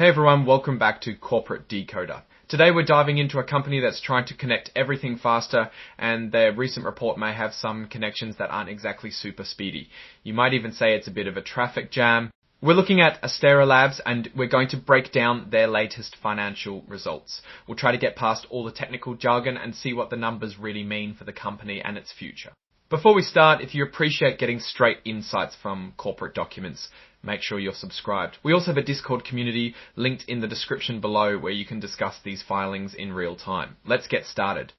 Hey everyone, welcome back to Corporate Decoder. Today we're diving into a company that's trying to connect everything faster, and their recent report may have some connections that aren't exactly super speedy. You might even say it's a bit of a traffic jam. We're looking at Astera Labs, and we're going to break down their latest financial results. We'll try to get past all the technical jargon and see what the numbers really mean for the company and its future. Before we start, if you appreciate getting straight insights from corporate documents, make sure you're subscribed. We also have a Discord community linked in the description below where you can discuss these filings in real time. Let's get started.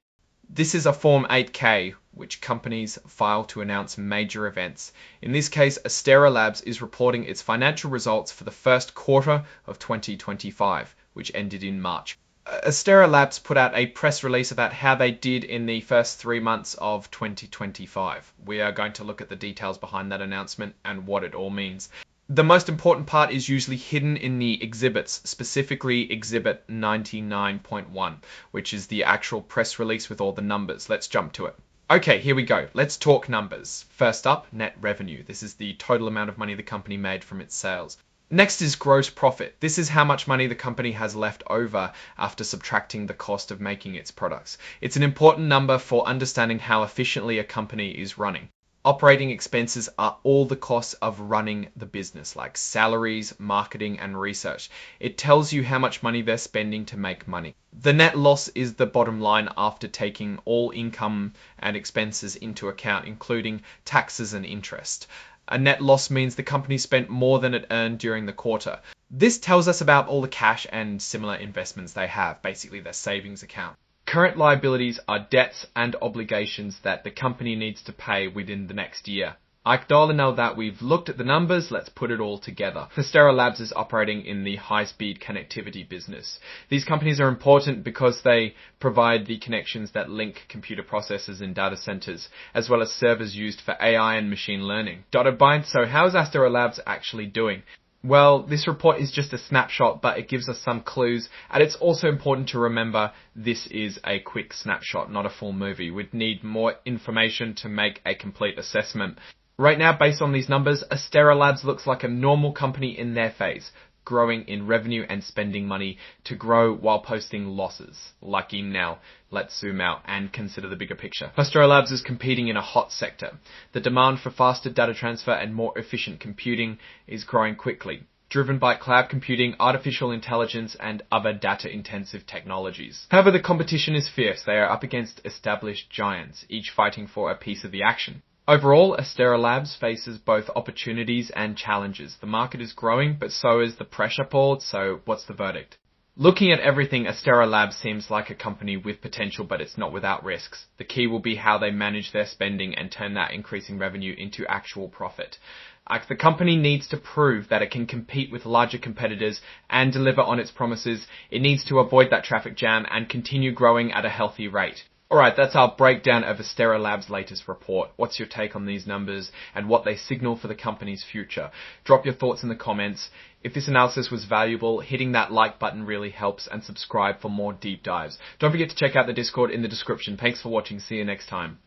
This is a Form 8K, which companies file to announce major events. In this case, Astera Labs is reporting its financial results for the first quarter of 2025, which ended in March. Astera Labs put out a press release about how they did in the first 3 months of 2025. We are going to look at the details behind that announcement and what it all means. The most important part is usually hidden in the exhibits, specifically Exhibit 99.1, which is the actual press release with all the numbers. Let's jump to it. Okay, here we go. Let's talk numbers. First up, net revenue. This is the total amount of money the company made from its sales. Next is gross profit. This is how much money the company has left over after subtracting the cost of making its products. It's an important number for understanding how efficiently a company is running. Operating expenses are all the costs of running the business, like salaries, marketing, and research. It tells you how much money they're spending to make money. The net loss is the bottom line after taking all income and expenses into account, including taxes and interest. A net loss means the company spent more than it earned during the quarter. This tells us about all the cash and similar investments they have, basically their savings account. Current liabilities are debts and obligations that the company needs to pay within the next year. Now that we've looked at the numbers, let's put it all together. Astera Labs is operating in the high-speed connectivity business. These companies are important because they provide the connections that link computer processors in data centers, as well as servers used for AI and machine learning. So how is Astera Labs actually doing? Well, this report is just a snapshot, but it gives us some clues, and it's also important to remember this is a quick snapshot, not a full movie. We'd need more information to make a complete assessment. Right now, based on these numbers, Astera Labs looks like a normal company in their phase, growing in revenue and spending money to grow while posting losses. Lucky now. Let's zoom out and consider the bigger picture. Astera Labs is competing in a hot sector. The demand for faster data transfer and more efficient computing is growing quickly, driven by cloud computing, artificial intelligence, and other data-intensive technologies. However, the competition is fierce. They are up against established giants, each fighting for a piece of the action. Overall, Astera Labs faces both opportunities and challenges. The market is growing, but so is the pressure poured, so what's the verdict? Looking at everything, Astera Labs seems like a company with potential, but it's not without risks. The key will be how they manage their spending and turn that increasing revenue into actual profit. The company needs to prove that it can compete with larger competitors and deliver on its promises. It needs to avoid that traffic jam and continue growing at a healthy rate. Alright, that's our breakdown of Astera Labs' latest report. What's your take on these numbers and what they signal for the company's future? Drop your thoughts in the comments. If this analysis was valuable, hitting that like button really helps, and subscribe for more deep dives. Don't forget to check out the Discord in the description. Thanks for watching. See you next time.